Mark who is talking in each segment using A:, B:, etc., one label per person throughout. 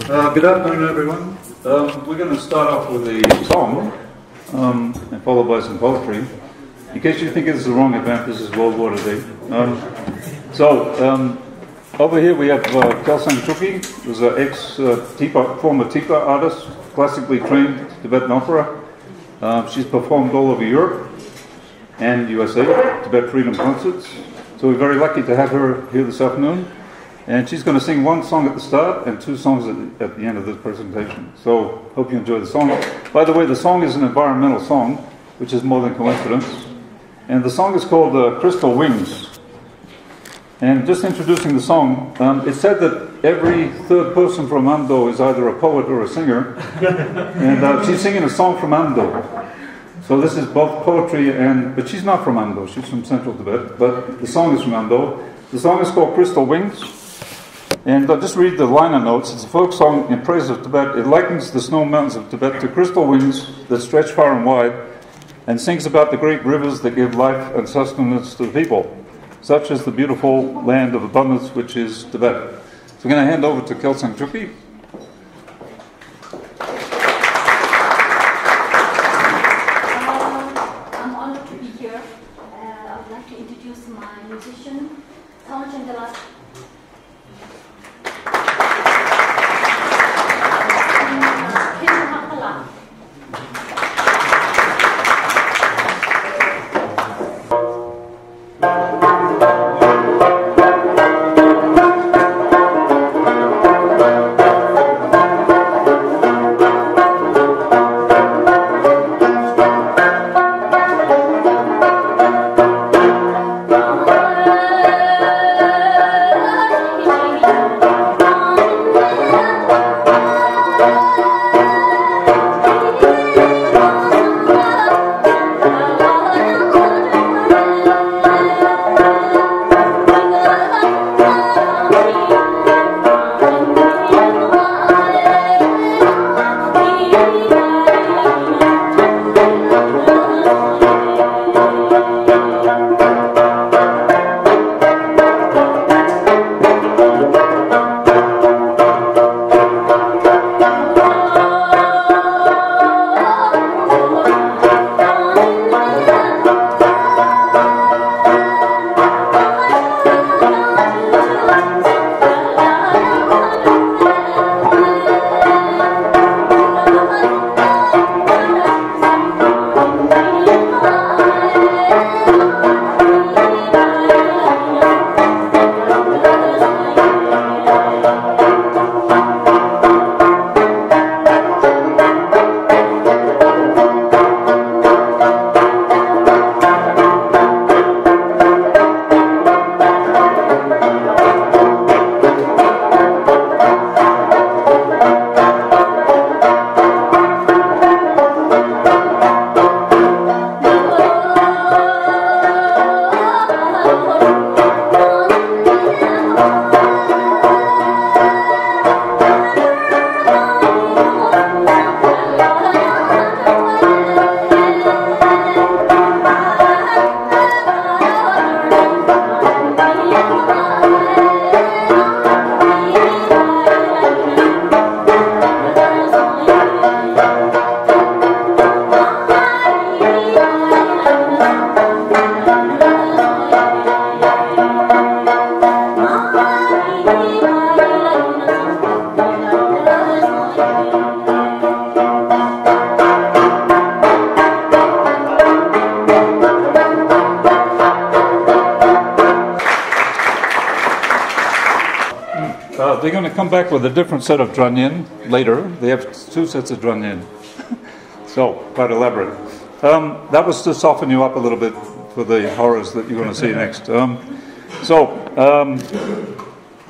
A: Good afternoon, everyone. We're going to start off with a song, and followed by some poetry. In case you think this is the wrong event, this is World War Today. Over here we have Kelsang Chuki, who's an former Tipa artist, classically trained Tibetan opera. She's performed all over Europe and USA, Tibet Freedom Concerts. So we're very lucky to have her here this afternoon. And she's going to sing one song at the start and two songs at the end of this presentation. So, hope you enjoy the song. By the way, the song is an environmental song, which is more than coincidence. And the song is called Crystal Wings. And just introducing the song, it's said that every third person from Amdo is either a poet or a singer. And she's singing a song from Amdo. So this is both poetry but she's not from Amdo, she's from Central Tibet. But the song is from Amdo. The song is called Crystal Wings. And I'll just read the liner notes. It's a folk song in praise of Tibet. It likens the snow mountains of Tibet to crystal wings that stretch far and wide, and sings about the great rivers that give life and sustenance to the people, such as the beautiful land of abundance which is Tibet. So I'm going to hand over to Kelsang Chuki.
B: I'm honored to be here. I would like to introduce my musician, Taunchen.
A: They're going to come back with a different set of dranyen later. They have two sets of dranyen. So, quite elaborate. That was to soften you up a little bit for the horrors that you're going to see next.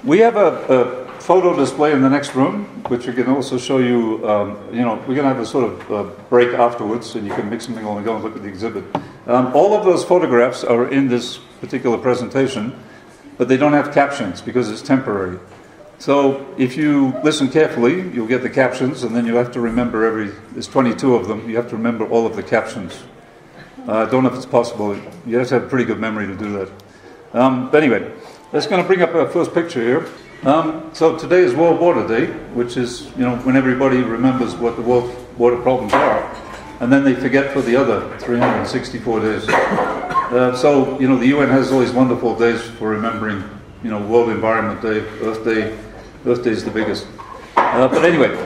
A: We have a photo display in the next room, which we can also show you. We're going to have a sort of break afterwards, and you can mix something along and go and look at the exhibit. All of those photographs are in this particular presentation, but they don't have captions because it's temporary. So if you listen carefully, you'll get the captions, and then you have to remember there's 22 of them, you have to remember all of the captions. I don't know if it's possible. You have to have a pretty good memory to do that. But anyway, let's going to bring up our first picture here. So today is World Water Day, which is, when everybody remembers what the world water problems are, and then they forget for the other 364 days. So, the UN has all these wonderful days for remembering, World Environment Day, Earth Day. Earth Day is the biggest. But anyway,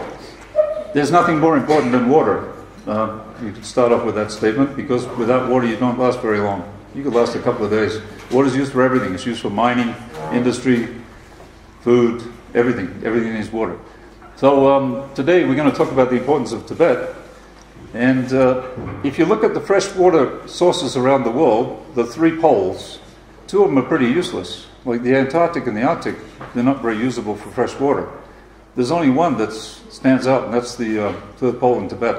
A: there's nothing more important than water. You could start off with that statement, because without water you don't last very long. You could last a couple of days. Water is used for everything. It's used for mining, industry, food, everything. Everything needs water. So today we're going to talk about the importance of Tibet. And if you look at the freshwater sources around the world, the 3 poles, 2 of them are pretty useless. Like the Antarctic and the Arctic, they're not very usable for fresh water. There's only one that stands out, and that's the 3rd pole in Tibet,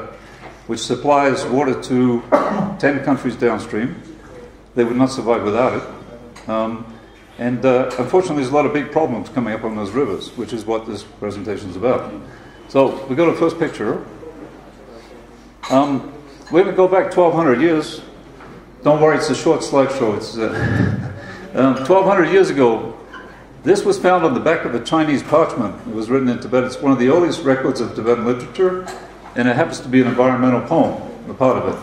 A: which supplies water to 10 countries downstream. They would not survive without it. Unfortunately, there's a lot of big problems coming up on those rivers, which is what this presentation is about. So we go to the first picture. We're going to go back 1,200 years. Don't worry, it's a short slideshow. It's 1,200 years ago, this was found on the back of a Chinese parchment. It was written in Tibet. It's one of the earliest records of Tibetan literature, and it happens to be an environmental poem, a part of it.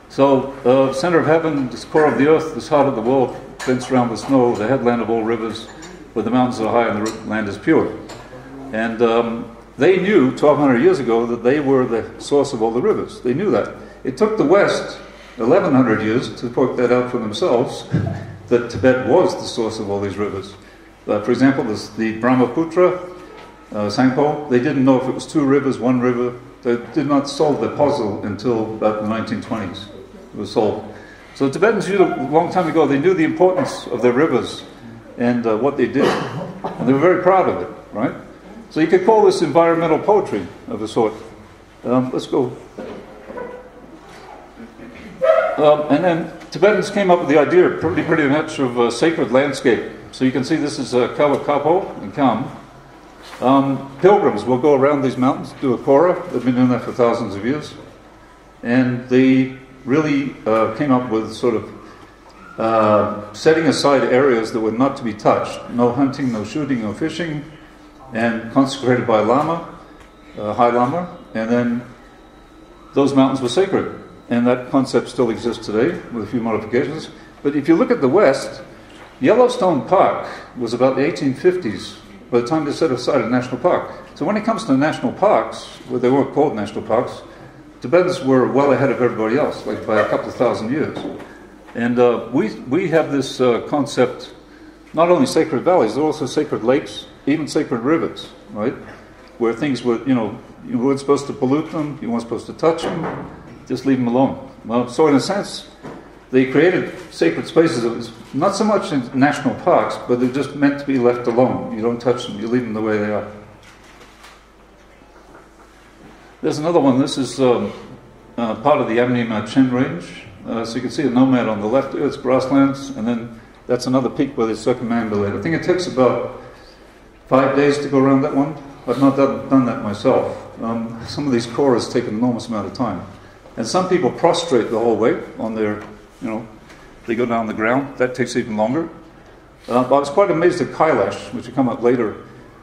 A: So, center of heaven, this core of the earth, this heart of the world, fenced around with snow, the headland of all rivers, where the mountains are high and the land is pure. And they knew 1,200 years ago that they were the source of all the rivers. They knew that. It took the West 1,100 years to work that out for themselves, that Tibet was the source of all these rivers. For example, the Brahmaputra, Sangpo, they didn't know if it was 2 rivers, 1 river. They did not solve the puzzle until about the 1920s. It was solved. So the Tibetans knew a long time ago, they knew the importance of their rivers and what they did. And they were very proud of it, right? So you could call this environmental poetry of a sort. Let's go. And then Tibetans came up with the idea, pretty much, of a sacred landscape. So you can see this is Kawa Kapo in Kham. Pilgrims will go around these mountains, do a Kora. They've been doing that for thousands of years. And they really came up with sort of setting aside areas that were not to be touched. No hunting, no shooting, no fishing, and consecrated by Lama, High Lama. And then those mountains were sacred. And that concept still exists today with a few modifications. But if you look at the West, Yellowstone Park was about the 1850s by the time they set aside a national park. So when it comes to national parks, well, they weren't called national parks, Tibetans were well ahead of everybody else, like by a couple of thousand years. And we have this concept, not only sacred valleys, there are also sacred lakes, even sacred rivers, right? Where things were, you weren't supposed to pollute them, you weren't supposed to touch them, just leave them alone. Well, so in a sense, they created sacred spaces. It was not so much in national parks, but they're just meant to be left alone. You don't touch them, you leave them the way they are. There's another one. This is part of the Amnima Chen Range. So you can see a nomad on the left there, it's grasslands, and then that's another peak where they circumambulate. I think it takes about 5 days to go around that one. I've not done that myself. Some of these koras take an enormous amount of time. And some people prostrate the whole way on their, they go down the ground. That takes even longer. But I was quite amazed at Kailash, which will come up later.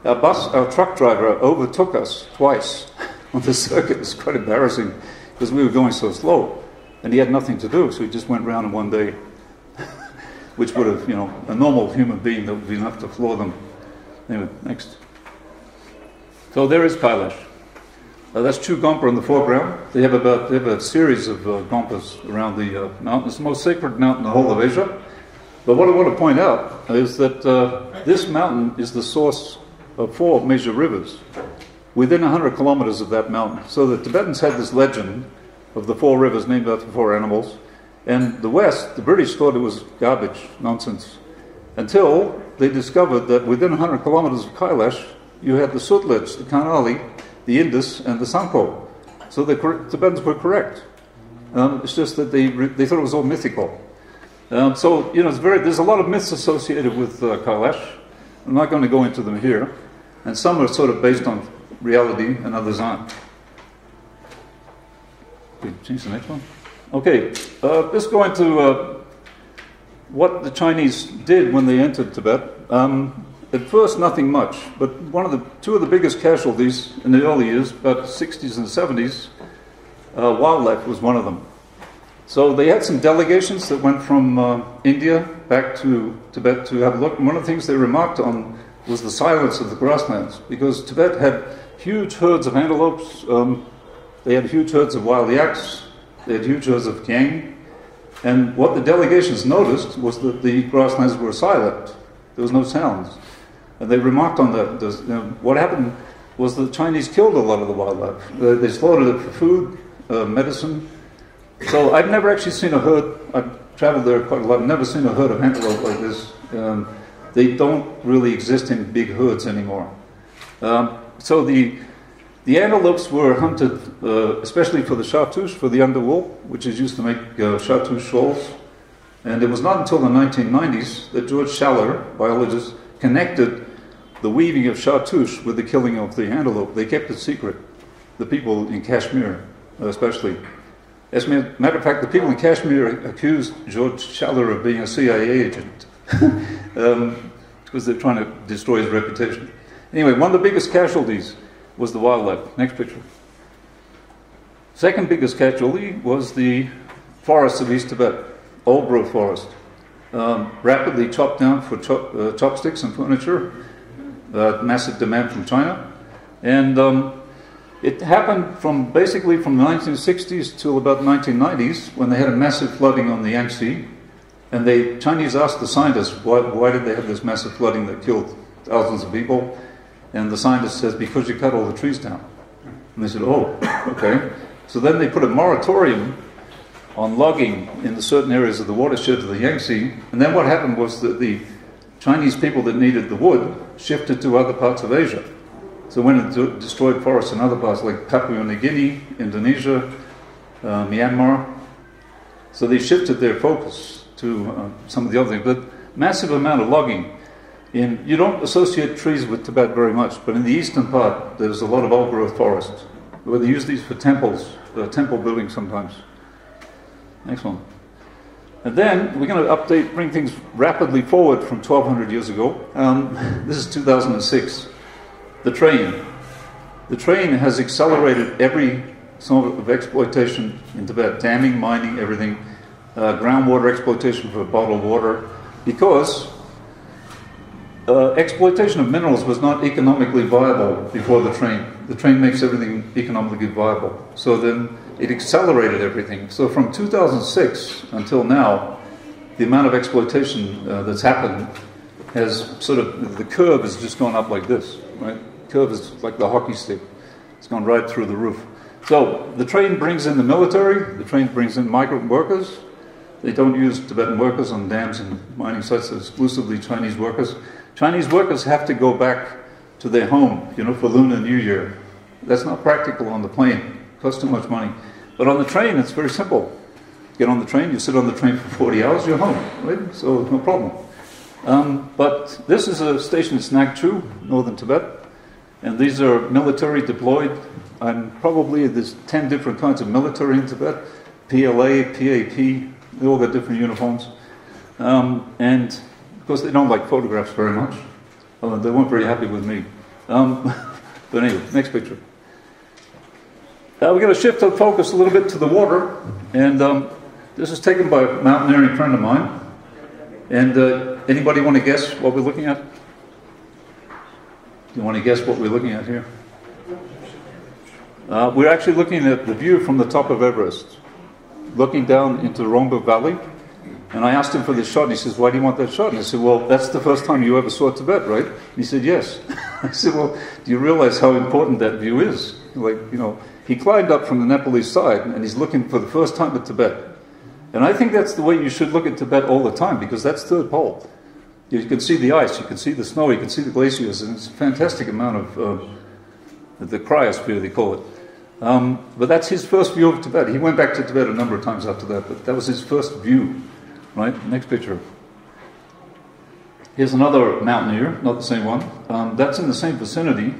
A: Our truck driver overtook us twice on the circuit. It was quite embarrassing because we were going so slow. And he had nothing to do, so he just went round in one day, which would have, a normal human being, that would be enough to floor them. Anyway, next. So there is Kailash. That's Chu Gompa in the foreground. They have a series of Gompas around the mountain. It's the most sacred mountain in the whole of Asia. But what I want to point out is that this mountain is the source of 4 major rivers within 100 kilometers of that mountain. So the Tibetans had this legend of the 4 rivers named after 4 animals. And the West, the British, thought it was garbage, nonsense, until they discovered that within 100 kilometers of Kailash, you had the Sutlej, the Karnali, the Indus, and the Sangpo. So the Tibetans were correct. It's just that they thought it was all mythical. So, there's a lot of myths associated with Kailash. I'm not going to go into them here. And some are sort of based on reality and others aren't. Okay, change the next one. Okay, let's go into what the Chinese did when they entered Tibet. at first nothing much, but two of the biggest casualties in the early years, about the 60s and 70s, wildlife was one of them. So they had some delegations that went from India back to Tibet to have a look. And one of the things they remarked on was the silence of the grasslands, because Tibet had huge herds of antelopes, they had huge herds of wild yaks, they had huge herds of gang. And what the delegations noticed was that the grasslands were silent. There was no sounds. And they remarked on that. What happened was the Chinese killed a lot of the wildlife. They slaughtered it for food, medicine. So I've never actually seen a herd. I've traveled there quite a lot. I've never seen a herd of antelope like this. They don't really exist in big herds anymore. So the antelopes were hunted especially for the chartreuse, for the underwool, which is used to make chartreuse shawls. And it was not until the 1990s that George Schaller, biologist, connected the weaving of chartreuse with the killing of the antelope. They kept it secret, the people in Kashmir especially. As a matter of fact, the people in Kashmir accused George Schaller of being a CIA agent because they're trying to destroy his reputation. Anyway, one of the biggest casualties was the wildlife. Next picture. Second biggest casualty was the forests of East Tibet, old-growth forest, rapidly chopped down for chopsticks and furniture, massive demand from China, and it happened basically from the 1960s till about the 1990s, when they had a massive flooding on the Yangtze, and the Chinese asked the scientists why did they have this massive flooding that killed thousands of people, and the scientist says, because you cut all the trees down. And they said, oh, okay. So then they put a moratorium on logging in the certain areas of the watershed of the Yangtze, and then what happened was that the Chinese people that needed the wood shifted to other parts of Asia. So went and destroyed forests in other parts like Papua New Guinea, Indonesia, Myanmar. So they shifted their focus to some of the other things. But massive amount of logging. You don't associate trees with Tibet very much, but in the eastern part there's a lot of old-growth forests, where they use these for temples, temple building sometimes. Next one. And then we're going to bring things rapidly forward from 1200 years ago. This is 2006. The train. The train has accelerated every sort of exploitation in Tibet, damming, mining, everything, groundwater exploitation for bottled water, because exploitation of minerals was not economically viable before the train. The train makes everything economically viable. So then it accelerated everything. So from 2006 until now, the amount of exploitation that's happened has the curve has just gone up like this, right? The curve is like the hockey stick. It's gone right through the roof. So the train brings in the military, the train brings in migrant workers. They don't use Tibetan workers on dams and mining sites, they're exclusively Chinese workers. Chinese workers have to go back to their home, for Lunar New Year. That's not practical on the plane. It costs too much money. But on the train, it's very simple. Get on the train, you sit on the train for 40 hours, you're home, right? So no problem. But this is a station in Nagchu, northern Tibet, and these are military deployed, and probably there's 10 different kinds of military in Tibet, PLA, PAP, they all got different uniforms. And of course they don't like photographs very much. They weren't very happy with me. But anyway, next picture. We're going to shift our focus a little bit to the water, and this is taken by a mountaineering friend of mine. And anybody want to guess what we're looking at? Do you want to guess what we're looking at here? We're actually looking at the view from the top of Everest, looking down into the Rongbu Valley. And I asked him for this shot, and he says, why do you want that shot? And I said, well, that's the first time you ever saw Tibet, right? And he said, yes. I said, well, do you realize how important that view is? He climbed up from the Nepalese side, and he's looking for the first time at Tibet. And I think that's the way you should look at Tibet all the time, because that's third pole. You can see the ice, you can see the snow, you can see the glaciers, and it's a fantastic amount of the cryosphere, they call it. But that's his first view of Tibet. He went back to Tibet a number of times after that, but that was his first view. Right, next picture. Here's another mountaineer, not the same one. That's in the same vicinity,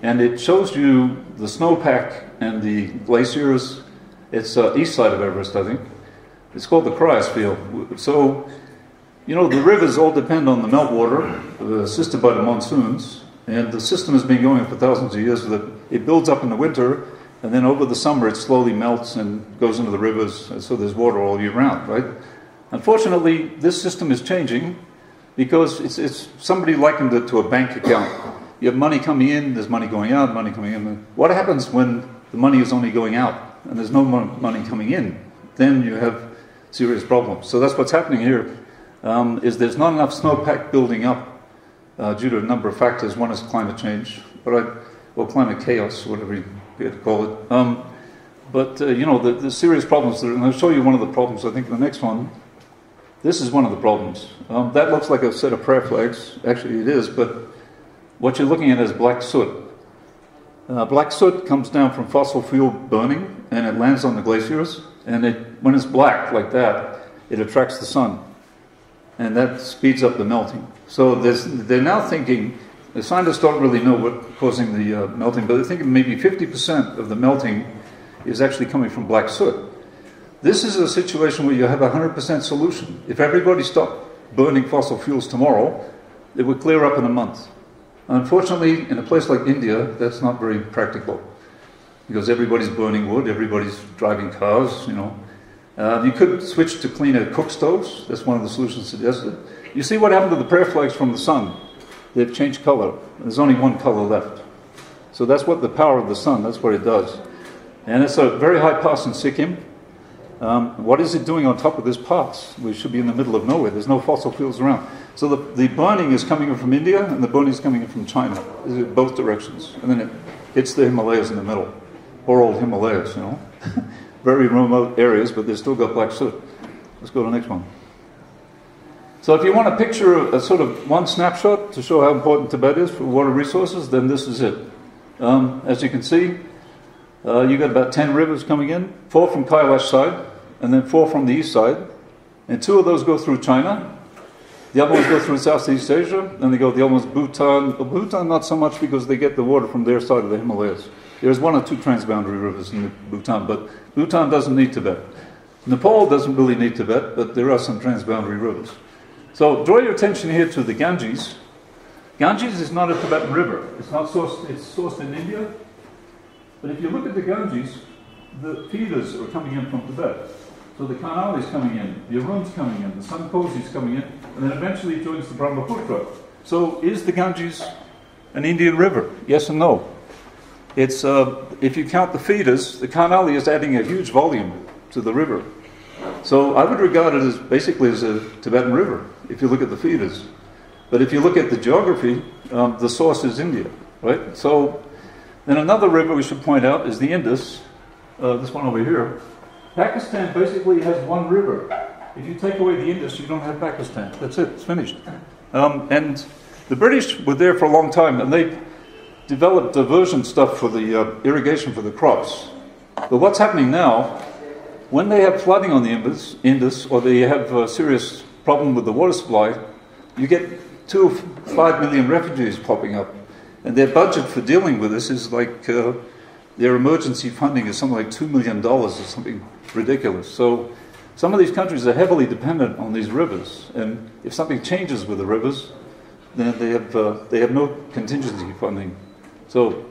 A: and it shows you the snowpack and the glaciers. It's east side of Everest, I think. It's called the cryosphere. So You know, the rivers all depend on the meltwater assisted by the monsoons, and the system has been going for thousands of years. It builds up in the winter, and then over the summer it slowly melts and goes into the rivers, and so there's water all year round, right? Unfortunately, this system is changing because it's somebody likened it to a bank account. You have money coming in, there's money going out, money coming in. What happens when the money is only going out and there's no money coming in? Then you have serious problems. So that's what's happening here. Is there's not enough snowpack building up due to a number of factors. One is climate change, or climate chaos, whatever you get to call it. You know, the serious problems, and I'll show you one of the problems, I think, in the next one. This is one of the problems. That looks like a set of prayer flags. Actually, it is, but what you're looking at is black soot. Black soot comes down from fossil fuel burning, and it lands on the glaciers, and when it's black like that, it attracts the sun. And that speeds up the melting. So they're now thinking, the scientists don't really know what's causing the melting, but they're thinking maybe 50% of the melting is actually coming from black soot. This is a situation where you have a 100% solution. If everybody stopped burning fossil fuels tomorrow, it would clear up in a month. Unfortunately, in a place like India, that's not very practical, because everybody's burning wood, everybody's driving cars, you know. You could switch to cleaner cook stoves. That's one of the solutions suggested. You see what happened to the prayer flags from the sun? They've changed color. There's only one color left. So that's what the power of the sun, that's what it does. And it's a very high pass in Sikkim. What is it doing on top of this pass? We should be in the middle of nowhere. There's no fossil fuels around. So the burning is coming in from India, and the burning is coming in from China. Both directions. And then it hits the Himalayas in the middle. Poor old Himalayas, you know. Very remote areas, but they've still got black soot. Let's go to the next one. So if you want to picture a sort of one snapshot to show how important Tibet is for water resources, then this is it. As you can see, you've got about 10 rivers coming in, 4 from Kailash side, and then 4 from the east side. And 2 of those go through China. The other ones go through Southeast Asia, and the other one's Bhutan. Bhutan, not so much because they get the water from their side of the Himalayas. There's 1 or 2 transboundary rivers in Bhutan, but Bhutan doesn't need Tibet. Nepal doesn't really need Tibet, but there are some transboundary rivers. So draw your attention here to the Ganges. Ganges is not a Tibetan river. It's sourced in India. But if you look at the Ganges, the feeders are coming in from Tibet. So the Karnal is coming in, the Arun's coming in, the Sankosi is coming in, and then eventually it joins the Brahmaputra. So is the Ganges an Indian river? Yes and no. It's if you count the feeders, the Karnali is adding a huge volume to the river. So I would regard it as basically as a Tibetan river, if you look at the feeders. But if you look at the geography, the source is India, right? So then another river we should point out is the Indus, this one over here. Pakistan basically has one river. If you take away the Indus, you don't have Pakistan. That's it, it's finished. And the British were there for a long time, and they developed diversion stuff for the irrigation for the crops. But what's happening now, when they have flooding on the Indus, or they have a serious problem with the water supply, you get 2 of 5 million refugees popping up. And their budget for dealing with this is like, their emergency funding is something like $2 million or something ridiculous. So some of these countries are heavily dependent on these rivers. And if something changes with the rivers, then they have no contingency funding. So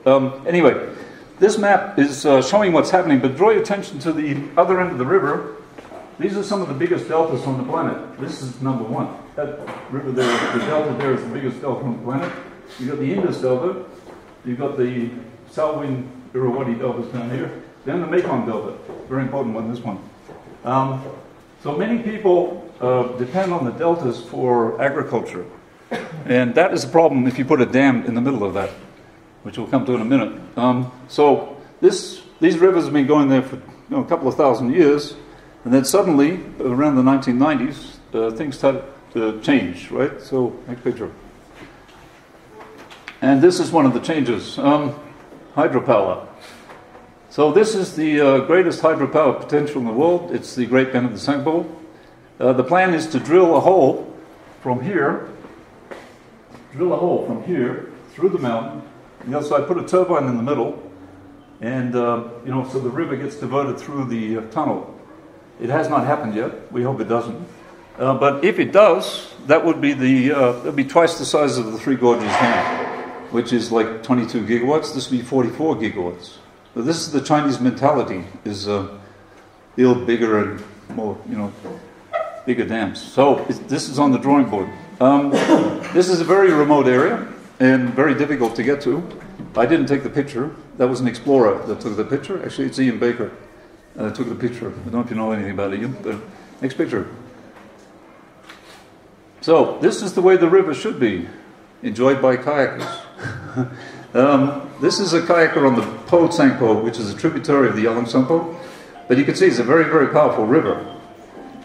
A: anyway, this map is showing what's happening, but draw your attention to the other end of the river. These are some of the biggest deltas on the planet. This is number 1. That river there, the delta there is the biggest delta on the planet. You've got the Indus Delta, you've got the Salween Irrawaddy deltas down here, then the Mekong Delta, very important one, this one. So many people depend on the deltas for agriculture, and that is a problem if you put a dam in the middle of that, which we'll come to in a minute. So these rivers have been going there for a couple of thousand years, and then suddenly, around the 1990s, things started to change, right? So, next picture. And this is one of the changes, hydropower. So this is the greatest hydropower potential in the world. It's the Great Bend of the Tsangpo. The plan is to drill a hole from here through the mountain, on the other side, put a turbine in the middle, and so the river gets diverted through the tunnel. It has not happened yet. We hope it doesn't. But if it does, that would be that'd be twice the size of the Three Gorges Dam, which is like 22 gigawatts. This would be 44 gigawatts. So this is the Chinese mentality: is build bigger and more, bigger dams. So this is on the drawing board. This is a very remote area and very difficult to get to. I didn't take the picture. That was an explorer that took the picture. Actually, it's Ian Baker that took the picture. I don't know if you know anything about Ian, but next picture. So this is the way the river should be, enjoyed by kayakers. This is a kayaker on the Po Tsangpo, which is a tributary of the Yalang Tsangpo. But you can see it's a very, very powerful river.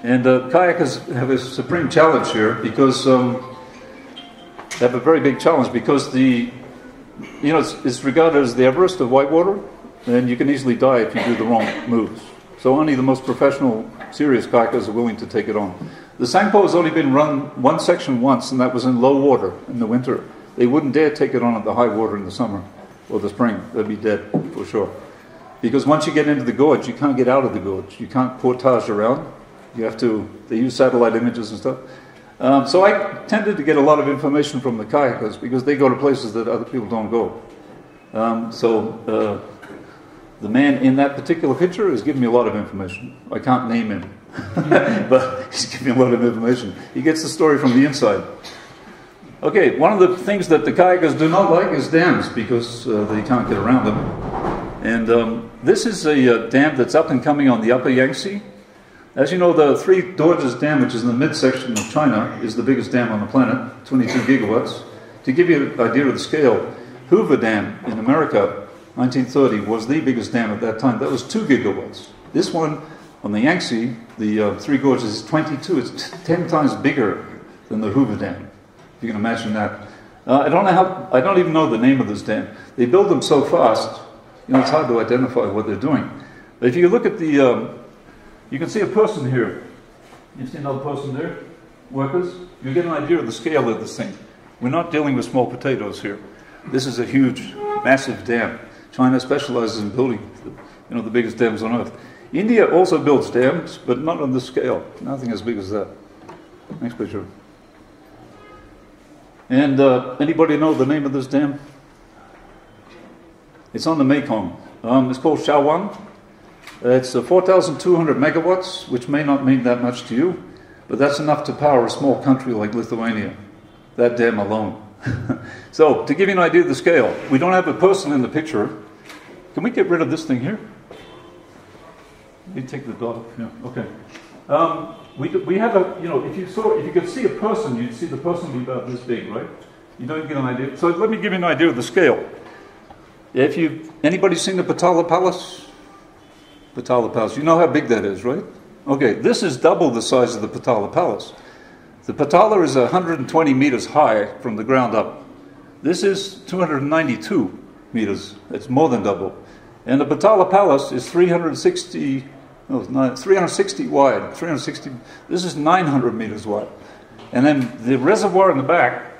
A: And kayakers have a supreme challenge here because they have a very big challenge because it's regarded as the Everest of whitewater, and you can easily die if you do the wrong moves. So only the most professional, serious kayakers are willing to take it on. The Tsangpo has only been run one section once, and that was in low water in the winter. They wouldn't dare take it on at the high water in the summer or the spring. They'd be dead for sure. Because once you get into the gorge, you can't get out of the gorge. You can't portage around. You have to, they use satellite images and stuff. So I tended to get a lot of information from the kayakers because they go to places that other people don't go. The man in that particular picture is giving me a lot of information. I can't name him, but he's giving me a lot of information. He gets the story from the inside. Okay, one of the things that the kayakers do not like is dams because they can't get around them. And this is a dam that's up and coming on the upper Yangtze. As you know, the Three Gorges Dam, which is in the midsection of China, is the biggest dam on the planet, 22 gigawatts. To give you an idea of the scale, Hoover Dam in America, 1930, was the biggest dam at that time. That was 2 gigawatts. This one on the Yangtze, the Three Gorges, is 22. It's 10 times bigger than the Hoover Dam. If you can imagine that. I don't even know the name of this dam. They build them so fast, it's hard to identify what they're doing. But if you look at the, you can see a person here. You see another person there? Workers? You get an idea of the scale of this thing. We're not dealing with small potatoes here. This is a huge, massive dam. China specializes in building, the biggest dams on earth. India also builds dams, but not on this scale. Nothing as big as that. Next picture. And anybody know the name of this dam? It's on the Mekong. It's called Shawan. It's 4,200 megawatts, which may not mean that much to you, but that's enough to power a small country like Lithuania. That dam alone. So, to give you an idea of the scale, we don't have a person in the picture. Can we get rid of this thing here? You take the dot. Yeah. Okay. We have a, if you could see a person, you'd see the person be about this big, right? You don't get an idea. So let me give you an idea of the scale. Anybody seen the Potala Palace? Potala Palace. You know how big that is, right? Okay, this is double the size of the Potala Palace. The Potala is 120 meters high from the ground up. This is 292 meters. It's more than double. And the Potala Palace is 360 wide. 360. This is 900 meters wide. And then the reservoir in the back,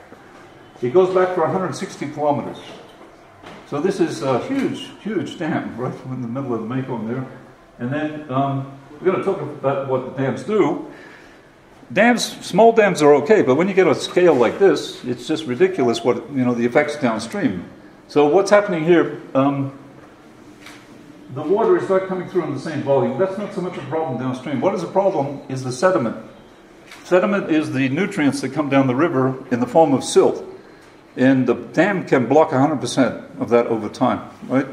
A: it goes back for 160 kilometers. So this is a huge, huge dam right in the middle of the Mekong there. And then we're going to talk about what the dams do. Small dams are okay, but when you get a scale like this, it's just ridiculous what, the effects downstream. So what's happening here, the water is not coming through in the same volume. That's not so much a problem downstream. What is a problem is the sediment. Sediment is the nutrients that come down the river in the form of silt. And the dam can block 100% of that over time, right?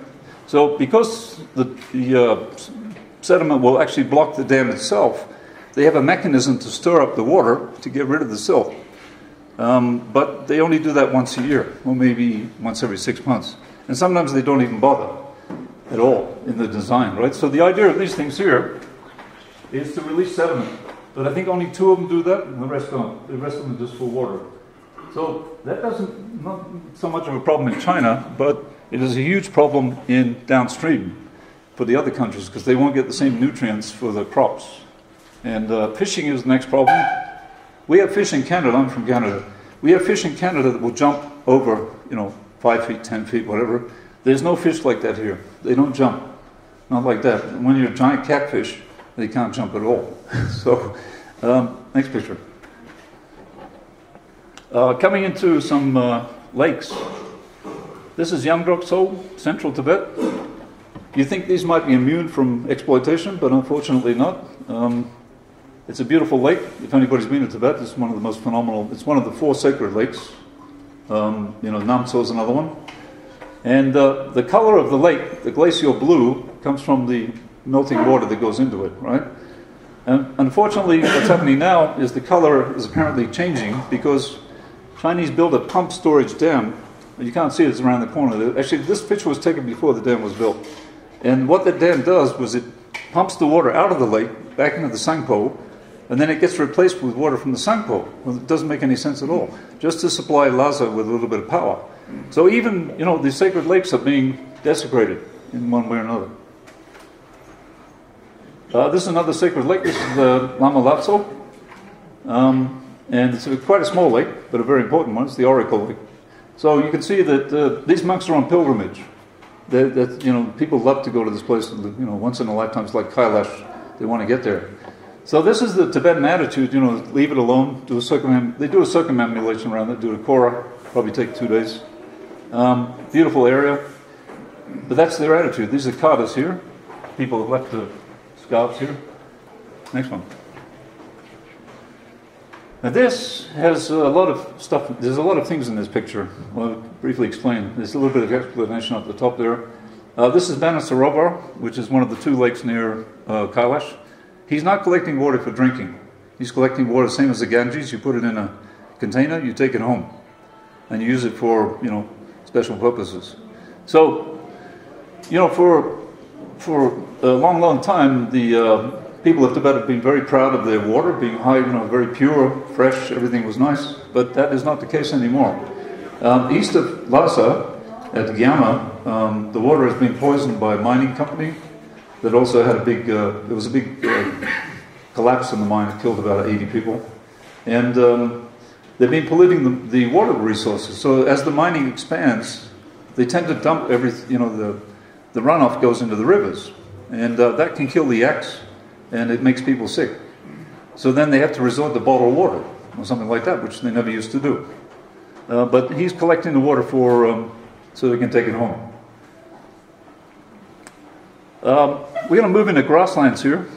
A: So because the sediment will actually block the dam itself, they have a mechanism to stir up the water to get rid of the silt. But they only do that once a year, or maybe once every 6 months. And sometimes they don't even bother at all in the design, right? So the idea of these things here is to release sediment. But I think only 2 of them do that, and the rest don't. The rest of them are just for water. So that not so much of a problem in China, but it is a huge problem in downstream for the other countries because they won't get the same nutrients for the crops. And fishing is the next problem. We have fish in Canada. I'm from Canada. We have fish in Canada that will jump over, 5 feet, 10 feet, whatever. There's no fish like that here. They don't jump. Not like that. When you're a giant catfish, they can't jump at all. So Next picture. Coming into some lakes. This is Yamdrok-so, central Tibet. You think these might be immune from exploitation, but unfortunately not. It's a beautiful lake. If anybody's been to Tibet, it's one of the most phenomenal. It's one of the 4 sacred lakes. Namtso is another one. And the color of the lake, the glacial blue, comes from the melting water that goes into it, right? And unfortunately, what's happening now is the color is apparently changing because Chinese built a pump storage dam. You can't see it, it's around the corner. Actually, this picture was taken before the dam was built. And what the dam does was it pumps the water out of the lake back into the Sangpo, and then it gets replaced with water from the Sangpo. Well, it doesn't make any sense at all, just to supply Lhasa with a little bit of power. So even, these sacred lakes are being desecrated in one way or another. This is another sacred lake. This is the Lama Latso. And it's quite a small lake, but a very important one. It's the Oracle Lake. So you can see that these monks are on pilgrimage. People love to go to this place. Once in a lifetime. It's like Kailash. They want to get there. So this is the Tibetan attitude. Leave it alone. They do a circumambulation around it. Do a Kora. Probably take 2 days. Beautiful area. But that's their attitude. These are katas here. People have left the scarves here. Next one. Now this has a lot of stuff. There's a lot of things in this picture. I'll briefly explain. There's a little bit of explanation at the top there. This is Banasarovar, which is one of the 2 lakes near Kailash. He's not collecting water for drinking. He's collecting water same as the Ganges. You put it in a container, you take it home, and you use it for special purposes. So, for a long, long time, the people of Tibet have been very proud of their water, being high, very pure, fresh, everything was nice, but that is not the case anymore. East of Lhasa, at Gyama, the water has been poisoned by a mining company that also had there was a big collapse in the mine that killed about 80 people. And they've been polluting the water resources. So as the mining expands, they tend to dump the runoff goes into the rivers. And that can kill the yaks, and it makes people sick. So then they have to resort to bottled water, or something like that, which they never used to do. But he's collecting the water so they can take it home. We're going to move into grasslands here.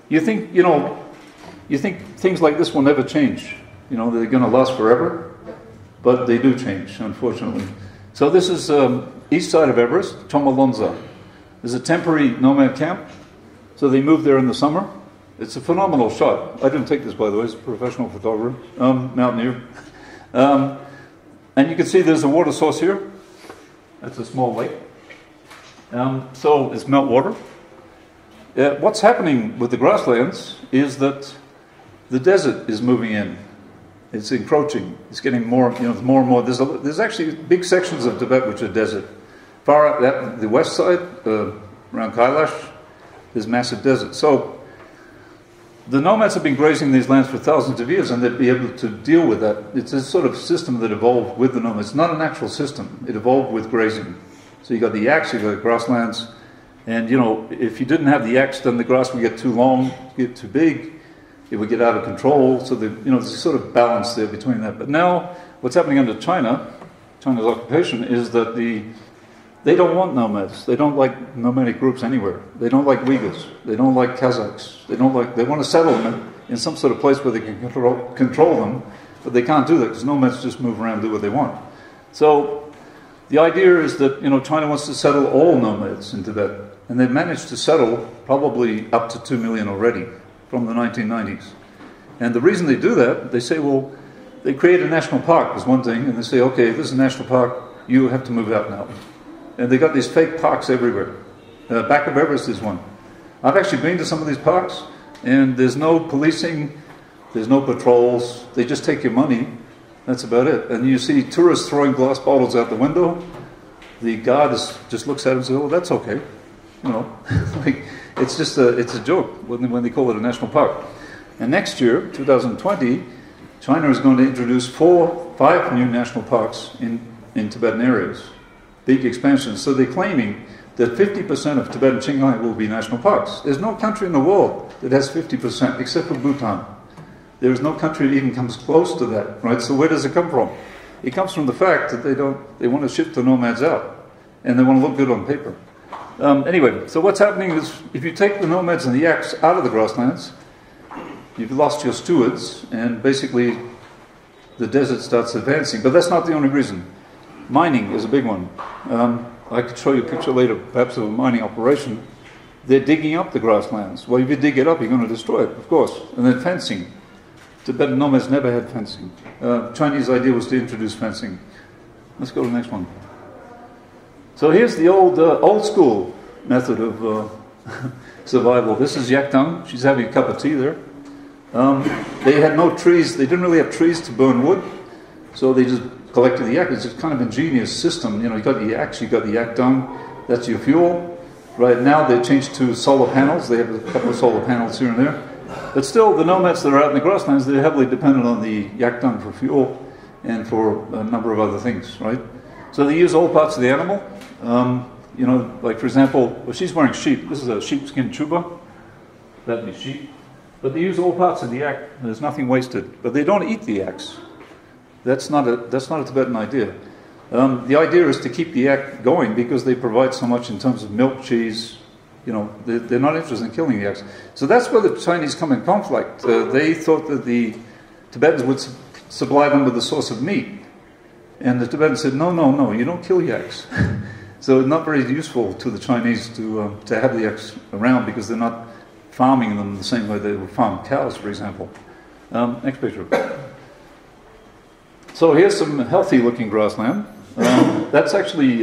A: You think things like this will never change. They're going to last forever, but they do change, unfortunately. So this is east side of Everest, Tomalonza. There's a temporary nomad camp. So they moved there in the summer. It's a phenomenal shot. I didn't take this, by the way. It's a professional photographer, mountaineer. And you can see there's a water source here. That's a small lake. So it's meltwater. What's happening with the grasslands is that the desert is moving in. It's encroaching. It's getting more, more and more. There's actually big sections of Tibet which are desert. Far out the west side, around Kailash, there's massive desert. So the nomads have been grazing these lands for thousands of years, and they'd be able to deal with that. It's a sort of system that evolved with the nomads. It's not a natural system. It evolved with grazing. So you got the yaks, you got the grasslands, and if you didn't have the yaks, then the grass would get too long, get too big, it would get out of control. So there's a sort of balance there between that. But now, what's happening under China's occupation, is that they don't want nomads. They don't like nomadic groups anywhere. They don't like Uyghurs. They don't like Kazakhs. They want to settle them in some sort of place where they can control them, but they can't do that because nomads just move around and do what they want. So the idea is that China wants to settle all nomads in Tibet, and they've managed to settle probably up to 2 million already from the 1990s. And the reason they do that, they say, well, they create a national park is one thing, and they say, okay, this is a national park, you have to move out now. And they got these fake parks everywhere. Back of Everest is one. I've actually been to some of these parks, and there's no policing, there's no patrols, they just take your money, that's about it. And you see tourists throwing glass bottles out the window, the guard just looks at it and says, oh, that's okay. It's just it's a joke when they call it a national park. And next year, 2020, China is going to introduce 5 new national parks in Tibetan areas. Big expansions. So they're claiming that 50% of Tibet and Qinghai will be national parks. There's no country in the world that has 50%, except for Bhutan. There is no country that even comes close to that, right? So where does it come from? It comes from the fact that they want to shift the nomads out, and they want to look good on paper. Anyway, so what's happening is, if you take the nomads and the yaks out of the grasslands, you've lost your stewards, and basically the desert starts advancing. But that's not the only reason. Mining is a big one. I could show you a picture later, perhaps, of a mining operation. They're digging up the grasslands. Well, if you dig it up, you're going to destroy it, of course. And then fencing. Tibetan nomads never had fencing. Chinese idea was to introduce fencing. Let's go to the next one. So here's the old school method of survival. This is Yak Tung. She's having a cup of tea there. They had no trees. They didn't really have trees to burn wood, so they just collected the yak. It's a kind of ingenious system. You know, you got the yaks, you got the yak dung. That's your fuel. Right now they changed to solar panels. They have a couple of solar panels here and there. But still, the nomads that are out in the grasslands, they're heavily dependent on the yak dung for fuel and for a number of other things, right? So they use all parts of the animal. You know, like for example, well, she's wearing sheep. This is a sheepskin chuba. That'd be sheep. But they use all parts of the yak. There's nothing wasted. But they don't eat the yaks. That's not a Tibetan idea. The idea is to keep the yak going because they provide so much in terms of milk, cheese. You know, they're not interested in killing the yaks. So that's where the Chinese come in conflict. They thought that the Tibetans would supply them with a source of meat. And the Tibetans said, no, no, no, you don't kill yaks. So it's not very useful to the Chinese to have the yaks around because they're not farming them the same way they would farm cows, for example. Next picture. So here's some healthy-looking grassland. That's actually,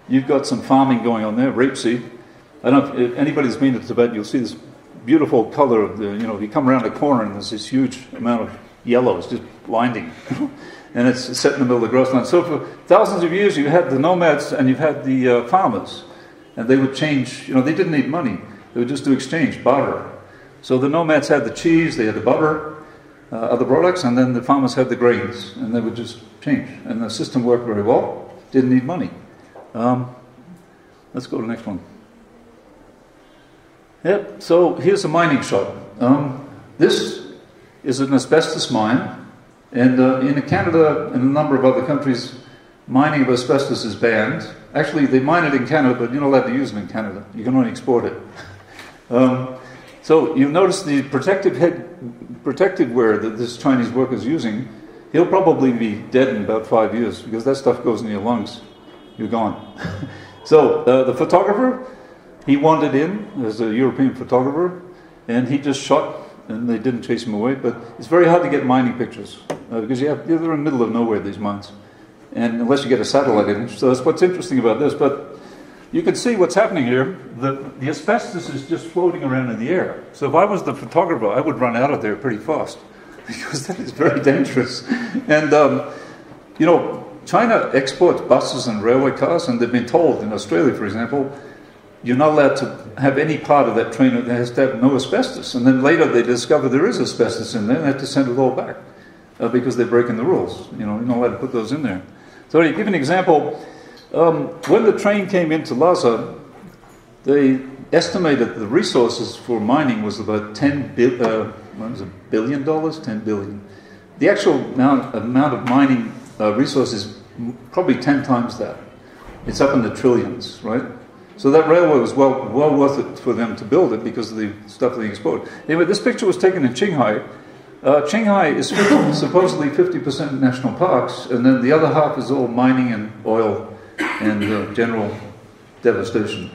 A: you've got some farming going on there, rapeseed. I don't know if anybody's been to Tibet, you'll see this beautiful color of the, you know, you come around a corner and there's this huge amount of yellow, it's just blinding. And it's set in the middle of the grassland. So for thousands of years you had the nomads and you've had the farmers. And they would change, you know, they didn't need money. They would just do exchange, barter. So the nomads had the cheese, they had the butter, other products, and then the farmers had the grains, and they would just change. And the system worked very well, didn't need money. Let's go to the next one. Yep, so here's a mining shot. This is an asbestos mine, and in Canada and a number of other countries, mining of asbestos is banned. Actually, they mine it in Canada, but you're not allowed to use it in Canada. You can only export it. So you notice the protective wear that this Chinese worker is using. He'll probably be dead in about 5 years because that stuff goes in your lungs. You're gone. So the photographer, he wandered in as a European photographer, and he just shot, and they didn't chase him away. But it's very hard to get mining pictures because they're in the middle of nowhere, these mines, and unless you get a satellite image. So that's what's interesting about this. But you can see what's happening here. The asbestos is just floating around in the air. So if I was the photographer, I would run out of there pretty fast because that is very dangerous. And, you know, China exports buses and railway cars, and they've been told in Australia, for example, you're not allowed to have any part of that train that has to have no asbestos. And then later they discover there is asbestos in there, and they have to send it all back because they're breaking the rules. You know, you're not allowed to put those in there. So to give an example, when the train came into Lhasa, they estimated the resources for mining was about $10 billion? $10 billion. The actual amount of mining resources, probably 10 times that. It's up in the trillions, right? So that railway was well worth it for them to build it because of the stuff they exported. Anyway, this picture was taken in Qinghai. Qinghai is supposedly 50% national parks, and then the other half is all mining and oil and general devastation.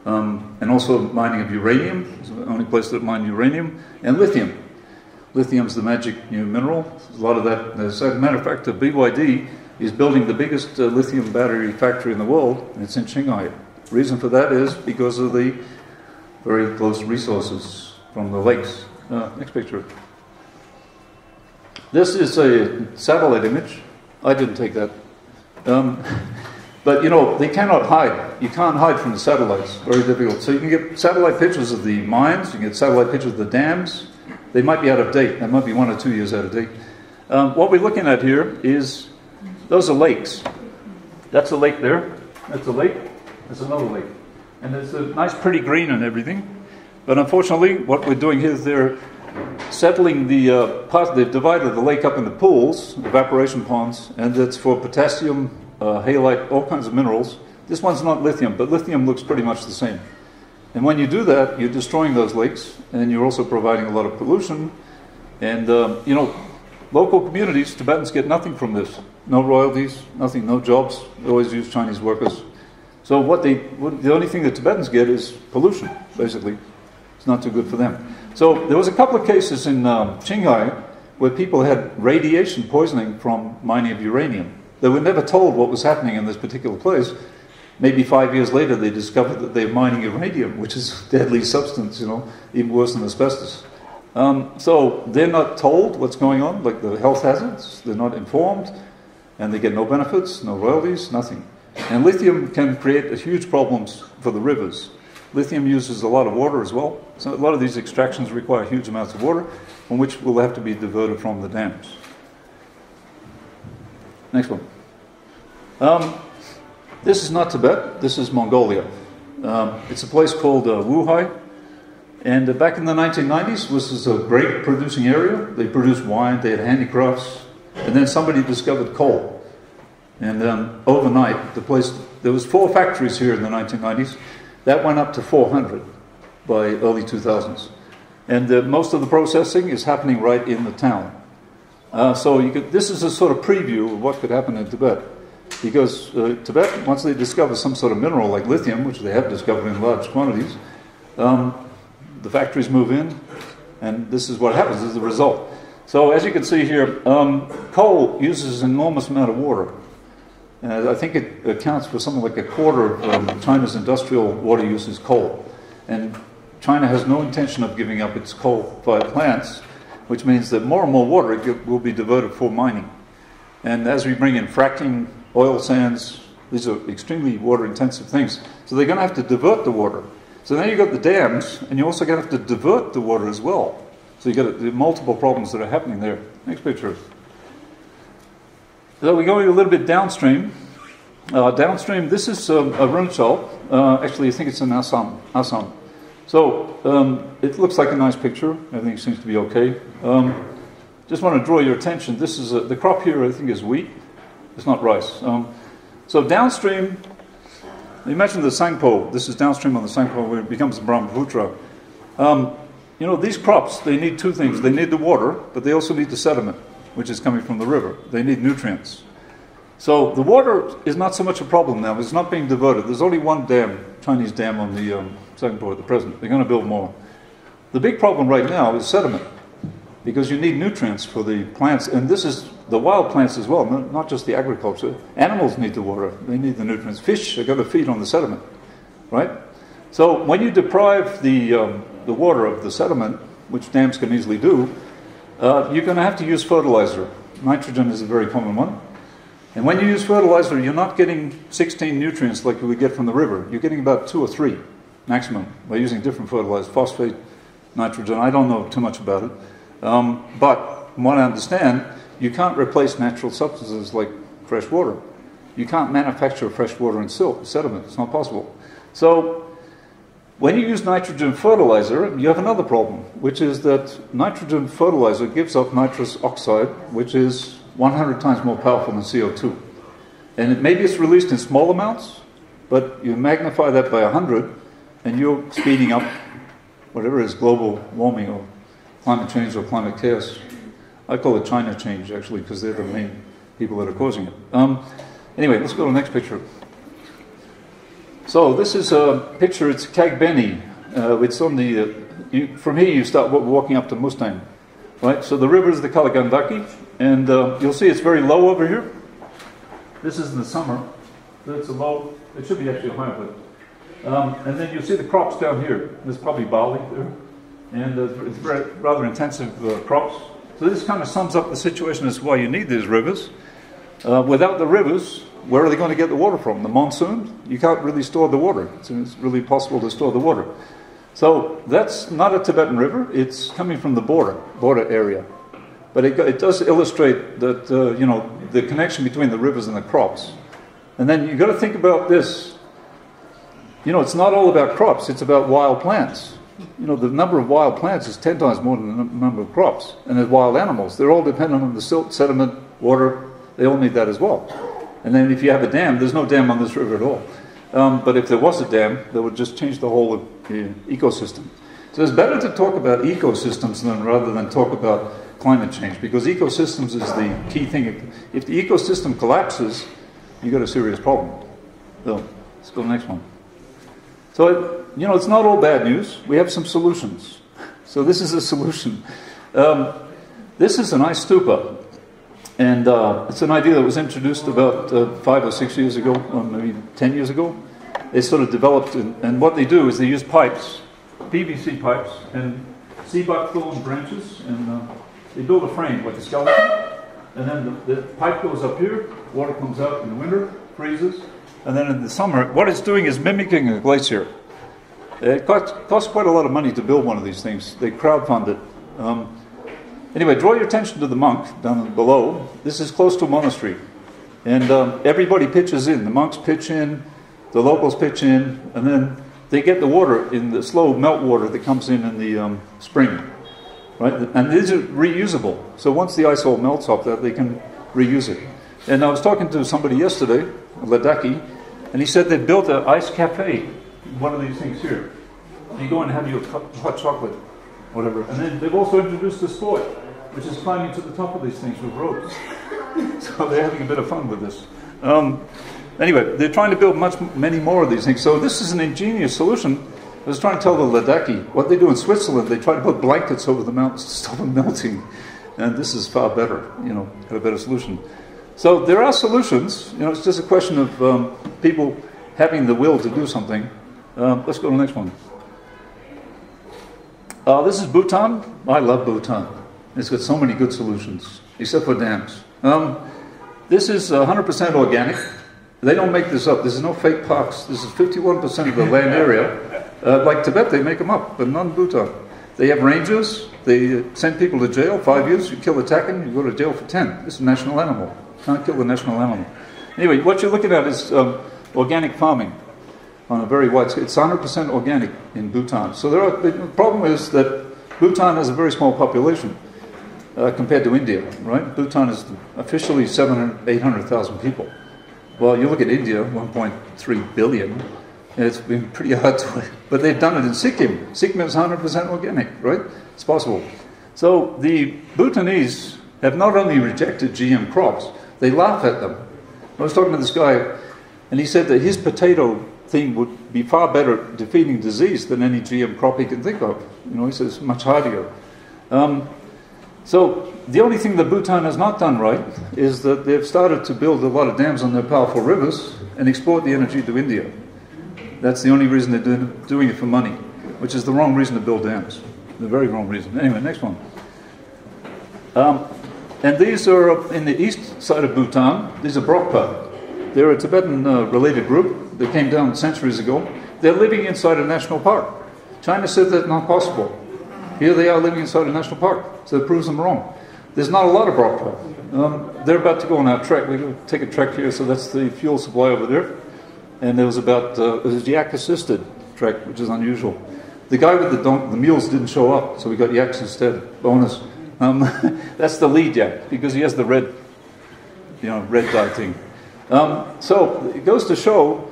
A: And also mining of uranium. It's the only place that mine uranium. And lithium. Lithium's the magic new mineral. There's a lot of that. As a matter of fact, the BYD is building the biggest lithium battery factory in the world, and it's in Qinghai. The reason for that is because of the very close resources from the lakes. Next picture. This is a satellite image. I didn't take that. But, you know, they cannot hide. You can't hide from the satellites. Very difficult. So you can get satellite pictures of the mines. You can get satellite pictures of the dams. They might be out of date. They might be 1 or 2 years out of date. What we're looking at here is, those are lakes. That's a lake there. That's a lake. There's another lake. And there's a nice pretty green and everything. But unfortunately, what we're doing here is they're settling they've divided the lake up into pools, evaporation ponds, and it's for potassium, halite, all kinds of minerals. This one's not lithium, but lithium looks pretty much the same. And when you do that, you're destroying those lakes, and you're also providing a lot of pollution. And, local communities, Tibetans get nothing from this. No royalties, nothing, no jobs. They always use Chinese workers. So the only thing the Tibetans get is pollution, basically. It's not too good for them. So there was a couple of cases in Qinghai where people had radiation poisoning from mining of uranium. They were never told what was happening in this particular place. Maybe 5 years later they discovered that they're mining uranium, which is a deadly substance, even worse than asbestos. So they're not told what's going on, like the health hazards. They're not informed, and they get no benefits, no royalties, nothing. And lithium can create huge problems for the rivers. Lithium uses a lot of water as well, so a lot of these extractions require huge amounts of water, from which will have to be diverted from the dams. Next one. This is not Tibet, this is Mongolia. It's a place called Wuhai, and back in the 1990s, this was a grape producing area. They produced wine, they had handicrafts, and then somebody discovered coal. And overnight, there was 4 factories here in the 1990s. That went up to 400 by early 2000s. And most of the processing is happening right in the town. This is a sort of preview of what could happen in Tibet. Because Tibet, once they discover some sort of mineral like lithium, which they have discovered in large quantities, the factories move in, and this is what happens as a result. So as you can see here, coal uses an enormous amount of water. I think it accounts for something like a quarter of China's industrial water use is coal. And China has no intention of giving up its coal-fired plants, which means that more and more water will be diverted for mining. And as we bring in fracking, oil sands, these are extremely water-intensive things. So they're going to have to divert the water. So now you've got the dams, and you're also going to have to divert the water as well. So you've got the multiple problems that are happening there. Next picture. So we're going a little bit downstream. Downstream, this is Arunachal. Actually, I think it's in Assam. So it looks like a nice picture. Everything seems to be okay. Just want to draw your attention. This is the crop here, I think, is wheat. It's not rice. So downstream, imagine the Sangpo. This is downstream on the Sangpo where it becomes the Brahmaputra. These crops, they need 2 things. They need the water, but they also need the sediment, which is coming from the river. They need nutrients. So the water is not so much a problem now. It's not being diverted. There's only one dam, Chinese dam on the Sangpo at the present. They're going to build more. The big problem right now is sediment, because you need nutrients for the plants, and this is the wild plants as well, not just the agriculture. Animals need the water. They need the nutrients. Fish are going to feed on the sediment, right? So when you deprive the water of the sediment, which dams can easily do, you're going to have to use fertilizer. Nitrogen is a very common one. And when you use fertilizer, you're not getting 16 nutrients like you would get from the river. You're getting about 2 or 3 maximum by using different fertilizers, phosphate, nitrogen. I don't know too much about it. But from what I understand, you can't replace natural substances like fresh water. You can't manufacture fresh water in sediment. It's not possible. So when you use nitrogen fertilizer, you have another problem, which is that nitrogen fertilizer gives off nitrous oxide, which is 100 times more powerful than CO2. And maybe it's released in small amounts, but you magnify that by 100, and you're speeding up whatever is global warming or climate change or climate chaos. I call it China change, actually, because they're the main people that are causing it. Anyway, let's go to the next picture. So this is a picture, it's Kagbeni. It's on the, from here you start walking up to Mustang, right? So the river is the Kalagandaki, and you'll see it's very low over here. This is in the summer, so it's a low, it should be actually higher, but, and then you'll see the crops down here. There's probably barley there, and it's rather intensive crops. So this kind of sums up the situation as to why you need these rivers. Without the rivers, where are they going to get the water from? The monsoon? You can't really store the water. It's really possible to store the water. So that's not a Tibetan river. It's coming from the border area. But it does illustrate that, the connection between the rivers and the crops. And then you've got to think about this. you know, it's not all about crops, it's about wild plants. You know, the number of wild plants is 10 times more than the number of crops. And there's wild animals. They're all dependent on the silt, sediment, water. They all need that as well. And then if you have a dam, there's no dam on this river at all. But if there was a dam, that would just change the whole ecosystem. So it's better to talk about ecosystems rather than talk about climate change, because ecosystems is the key thing. If the ecosystem collapses, you've got a serious problem. So let's go to the next one. So, you know, it's not all bad news. We have some solutions. So this is a solution. This is an ice stupa. And it's an idea that was introduced about 5 or 6 years ago, or maybe 10 years ago. They sort of developed, and what they do is they use pipes, PVC pipes, and sea buckthorn branches, and they build a frame like a skeleton. And then the pipe goes up here, water comes out in the winter, freezes, and then in the summer, what it's doing is mimicking a glacier. It costs quite a lot of money to build one of these things. They crowdfund it. Anyway, draw your attention to the monk down below. This is close to a monastery. And everybody pitches in. The monks pitch in, the locals pitch in, and then they get the water in the slow melt water that comes in the spring. Right? And these are reusable. So once the ice all melts off that, they can reuse it. And I was talking to somebody yesterday, Ladakhi, and he said they built an ice cafe, one of these things here. And you go and have your hot chocolate, whatever. And then they've also introduced a sport, which is climbing to the top of these things with ropes. So they're having a bit of fun with this. Anyway, they're trying to build many more of these things. So this is an ingenious solution. I was trying to tell the Ladakhi, what they do in Switzerland, they try to put blankets over the mountains to stop them melting. And this is far better, you know, got a better solution. So there are solutions. You know, it's just a question of people having the will to do something. Let's go to the next one. This is Bhutan. I love Bhutan. It's got so many good solutions, except for dams. This is 100% organic. They don't make this up. There's no fake parks. This is 51% of the land area. Like Tibet, they make them up, but not in Bhutan. They have rangers. They send people to jail. 5 years, you kill a takin, you go to jail for 10. This is a national animal. Can't kill the national animal. Anyway, what you're looking at is organic farming on a very wide scale. It's 100% organic in Bhutan. So the problem is that Bhutan has a very small population compared to India, right? Bhutan is officially 800,000 people. Well, you look at India, 1.3 billion. It's been pretty hard to... But they've done it in Sikkim. Sikkim is 100% organic, right? It's possible. So the Bhutanese have not only rejected GM crops, they laugh at them. I was talking to this guy, and he said that his potato thing would be far better at defeating disease than any GM crop he can think of. You know, he says much hardier. So the only thing that Bhutan has not done right is that they've started to build a lot of dams on their powerful rivers and export the energy to India. That's the only reason they're doing it for money, which is the wrong reason to build dams. The very wrong reason. Anyway, next one. And these are in the east side of Bhutan. These are Brokpa. They're a Tibetan-related group. They came down centuries ago. They're living inside a national park. China said that's not possible. Here they are living inside a national park. So it proves them wrong. There's not a lot of Brokpa. They're about to go on our trek. We're going to take a trek here, so that's the fuel supply over there. And there was it was yak-assisted trek, which is unusual. The guy with the mules didn't show up, so we got yaks instead. Bonus. That's the lead yak, because he has the red dye thing. So it goes to show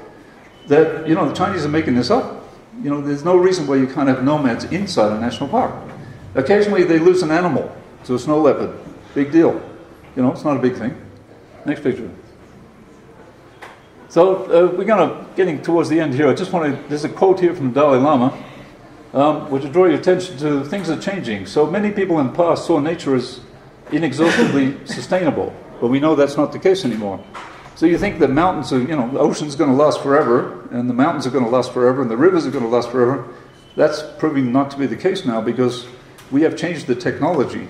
A: that, you know, the Chinese are making this up. You know, there's no reason why you can't have nomads inside a national park. Occasionally they lose an animal to a snow leopard. Big deal. You know, it's not a big thing. Next picture. So we're getting towards the end here. I just want to, there's a quote here from the Dalai Lama, which will draw your attention to things are changing. So many people in the past saw nature as inexhaustibly sustainable, but we know that's not the case anymore. So you think the mountains are, you know, the ocean's going to last forever, and the mountains are going to last forever, and the rivers are going to last forever. That's proving not to be the case now, because we have changed the technology.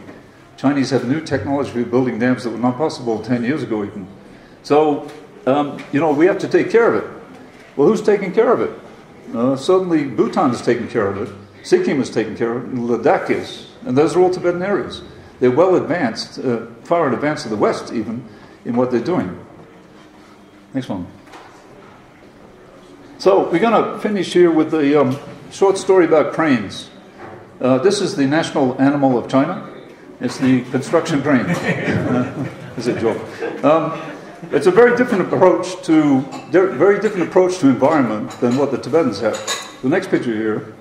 A: Chinese have new technology for building dams that were not possible 10 years ago even. So, you know, we have to take care of it. Well, who's taking care of it? Certainly Bhutan is taking care of it. Sikkim is taking care of it, and Ladakh is. And those are all Tibetan areas. They're well advanced, far in advance of the West even, in what they're doing. Next one. So we're going to finish here with a short story about cranes. This is the national animal of China. It's the construction crane. It's a joke. It's a very different approach to environment than what the Tibetans have. The next picture here.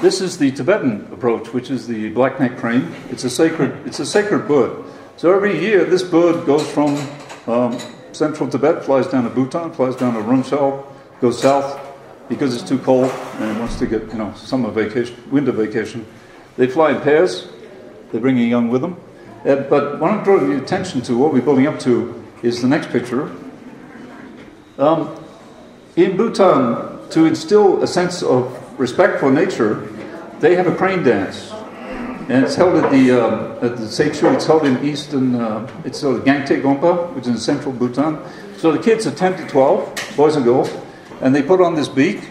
A: This is the Tibetan approach, which is the black-necked crane. It's a sacred bird. So every year, this bird goes from central Tibet, flies down to Bhutan, flies down to Rumshao, goes south because it's too cold and it wants to get, summer vacation, winter vacation. They fly in pairs. They bring a young with them. But what I'm drawing your attention to, what we're building up to, is the next picture. In Bhutan, to instill a sense of respect for nature, they have a crane dance. And it's held at the Seichu. It's held in eastern, it's called Gangte Gompa, which is in central Bhutan. So the kids are 10 to 12, boys and girls, and they put on this beak,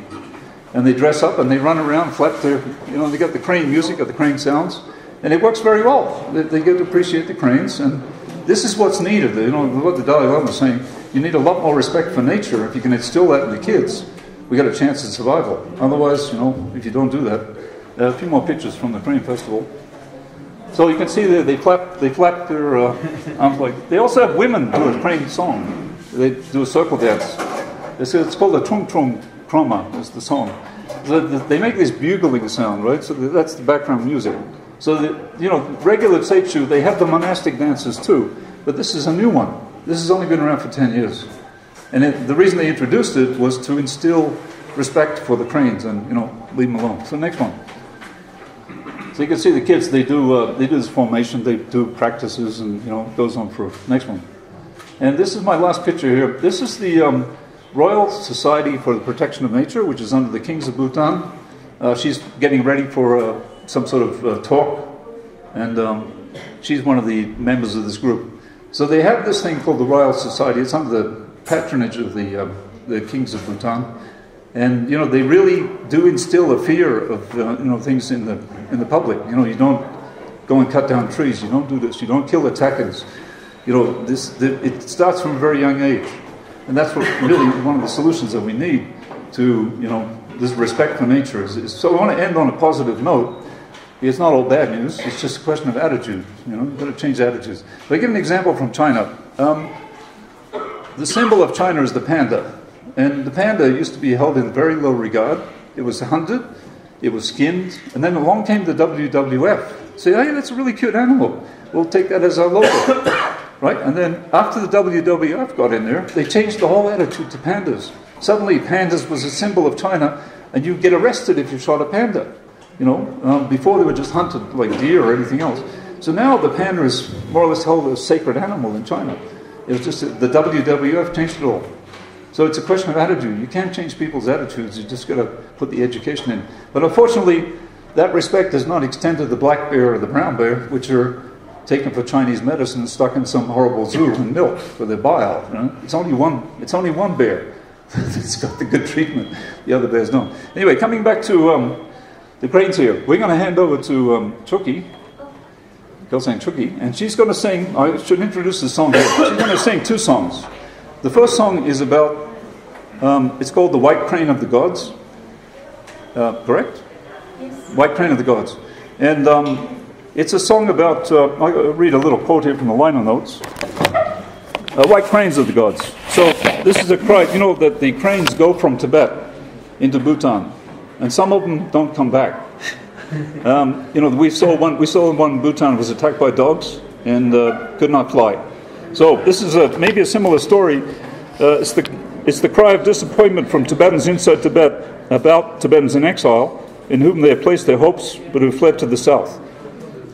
A: and they dress up, and they run around, flap their, they got the crane music, got the crane sounds, and it works very well. They get to appreciate the cranes, and this is what's needed. What the Dalai Lama is saying, you need a lot more respect for nature. If you can instill that in the kids, we got a chance at survival. Otherwise, if you don't do that, a few more pictures from the crane festival. So you can see there, they flap their arms like. They also have women do a crane song. They do a circle dance. It's called a Trung Trung Krama, is the song. So they make this bugling sound, right? So that's the background music. So regular Seichu, they have the monastic dances too, but this is a new one. This has only been around for 10 years. And the reason they introduced it was to instill respect for the cranes and, leave them alone. So next one. So you can see the kids, they do this formation, they do practices, and it goes on for next one. And this is my last picture here. This is the Royal Society for the Protection of Nature, which is under the Kings of Bhutan. She's getting ready for some sort of talk, and she's one of the members of this group. So they have this thing called the Royal Society. It's under the patronage of the Kings of Bhutan. And they really do instill a fear of things in the public. You don't go and cut down trees. You don't do this. You don't kill attackers. It starts from a very young age, and that's what really one of the solutions that we need to this respect for nature is. So I want to end on a positive note. It's not all bad news. It's just a question of attitude. You've got to change attitudes. But I give an example from China. The symbol of China is the panda. And the panda used to be held in very low regard. It was hunted, it was skinned, and then along came the WWF. Say, hey, that's a really cute animal. We'll take that as our logo. Right? And then after the WWF got in there, they changed the whole attitude to pandas. Suddenly, pandas was a symbol of China, and you'd get arrested if you shot a panda. Before they were just hunted like deer or anything else. So now the panda is more or less held as a sacred animal in China. It was just the WWF changed it all. So it's a question of attitude. You can't change people's attitudes. You just got to put the education in. But unfortunately, that respect does not extend to the black bear or the brown bear, which are taken for Chinese medicine, stuck in some horrible zoo and milked for their bile. It's only one bear that's got the good treatment. The other bears don't. Anyway, coming back to the cranes here, we're going to hand over to Chuki, Kelsang Chuki, and she's going to sing. I should introduce the song here. She's going to sing two songs. The first song is about, it's called The White Crane of the Gods. Correct? Yes. White Crane of the Gods. And it's a song about, I'll read a little quote here from the liner notes. White Cranes of the Gods. So this is a cry, that the cranes go from Tibet into Bhutan. And some of them don't come back. We saw one in Bhutan was attacked by dogs and could not fly. So this is maybe a similar story. It's the cry of disappointment from Tibetans inside Tibet about Tibetans in exile, in whom they have placed their hopes, but who fled to the south.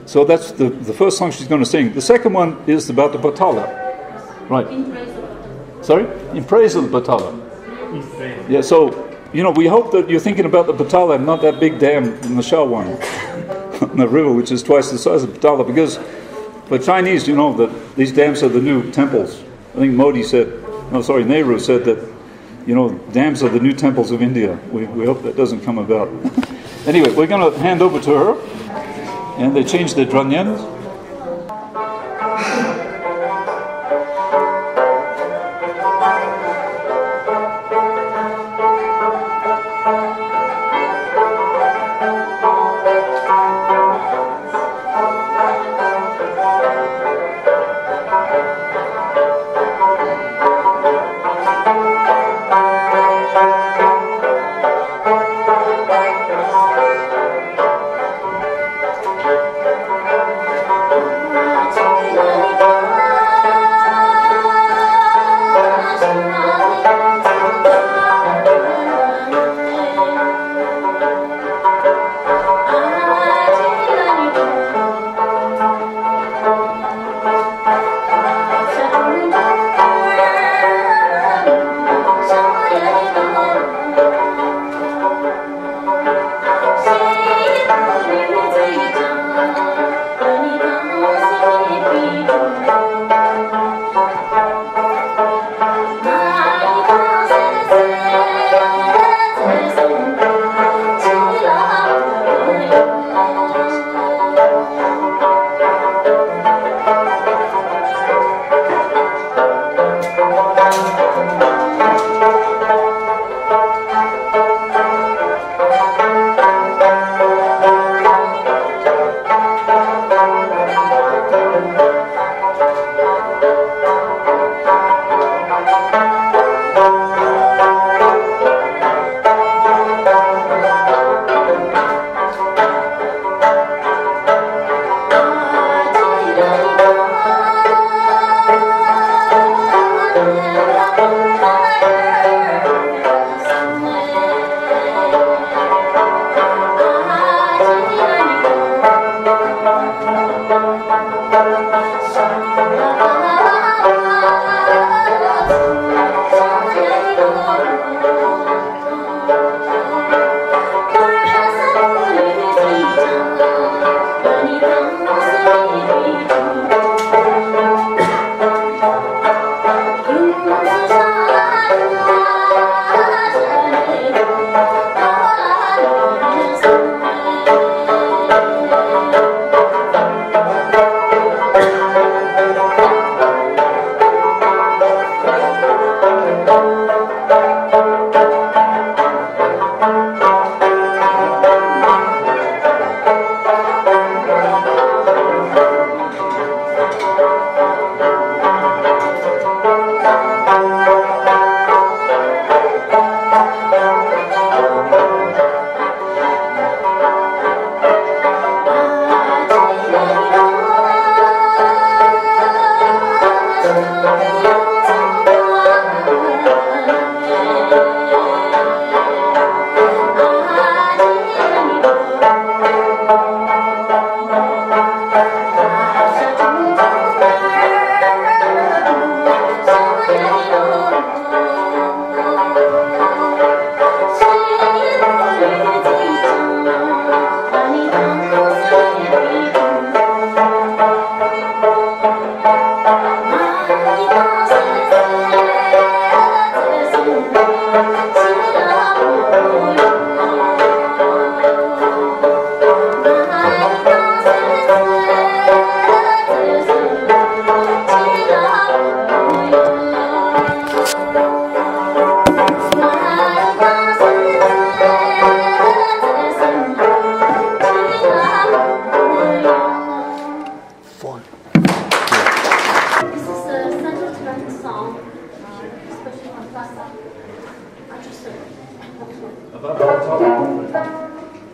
A: So that's the first song she's going to sing. The second one is about the Batala. Right.
B: In praise of Batala.
A: Sorry? In praise of the Batala. Yeah, so, we hope that you're thinking about the Batala and not that big dam in the Shawan, the river, which is twice the size of Batala, because for Chinese, that these dams are the new temples. I think Nehru said that, dams are the new temples of India. We hope that doesn't come about. Anyway, we're going to hand over to her, and they changed their dranyans.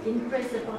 B: In principle,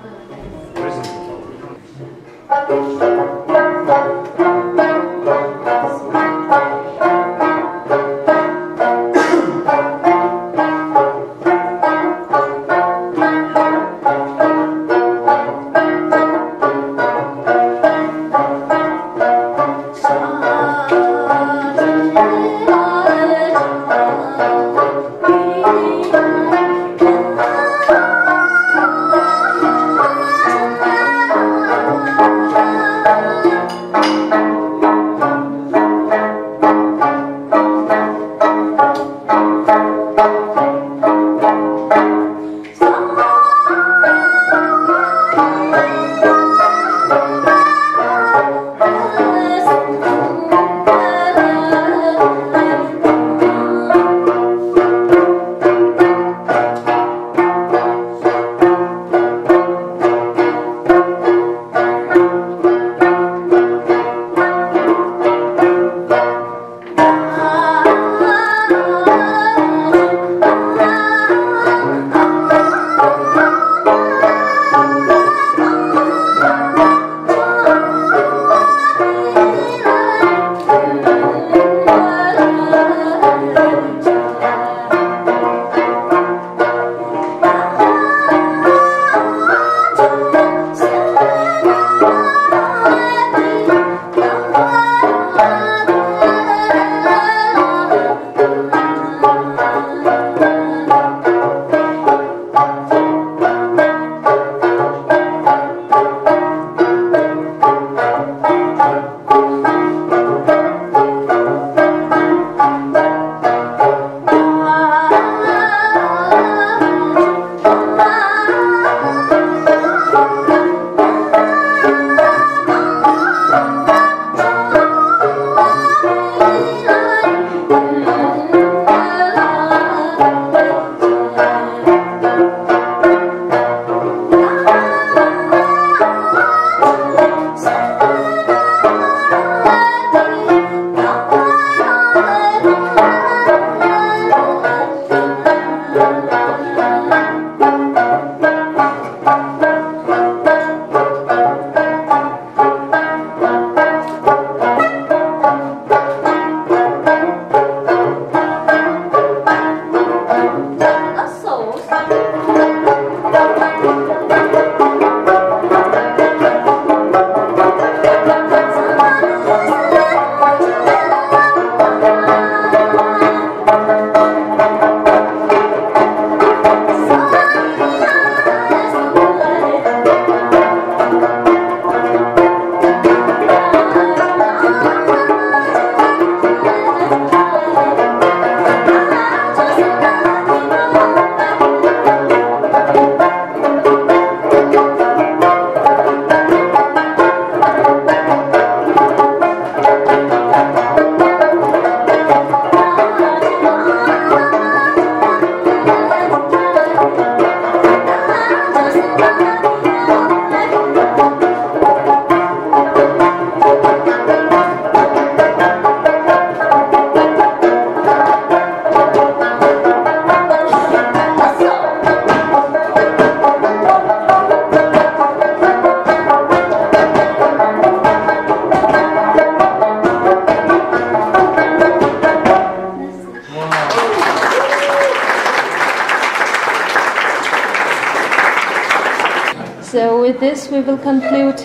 C: So with this, we will conclude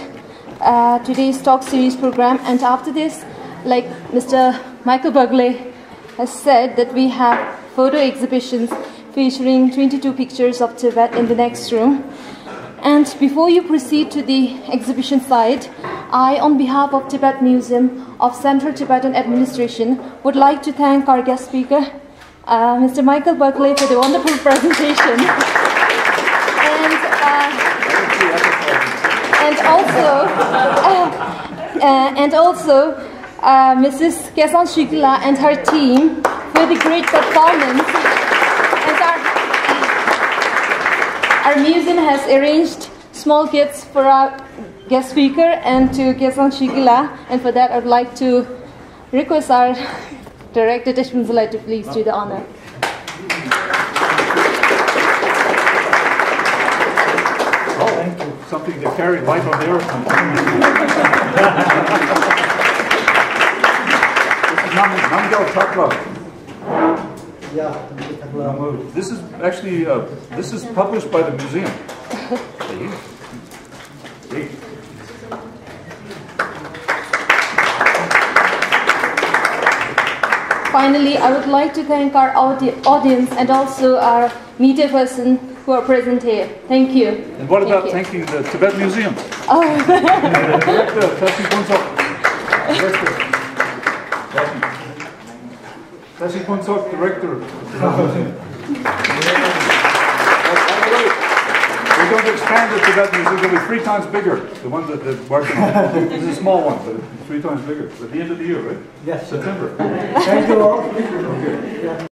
C: today's talk series program. And after this, like Mr. Michael Buckley has said, that we have photo exhibitions featuring 22 pictures of Tibet in the next room. And before you proceed to the exhibition site, I, on behalf of Tibet Museum of Central Tibetan Administration, would like to thank our guest speaker, Mr. Michael Buckley, for the wonderful presentation. And also Mrs. Kesan Shukla and her team for the great performance. And our museum has arranged small gifts for our guest speaker and to Kesan Shukla, and for that I'd like to request our Director Teshmanzulai to please do the honor.
A: Thank you. Something to carry light on the earth. This is Namgyal Chakla. This is actually this is published by the museum.
C: Finally, I would like to thank our audience and also our media person who are present here. Thank you.
A: And what about thanking the Tibet Museum?
C: Oh.
A: Director, Tashi Punsok, Director. We're going to expand the Tibet Museum. It's going to be 3 times bigger. The one that they're working on. This is a small one, but it's 3 times bigger. At the end of the year, right?
D: Yes.
A: September.
D: Thank you all.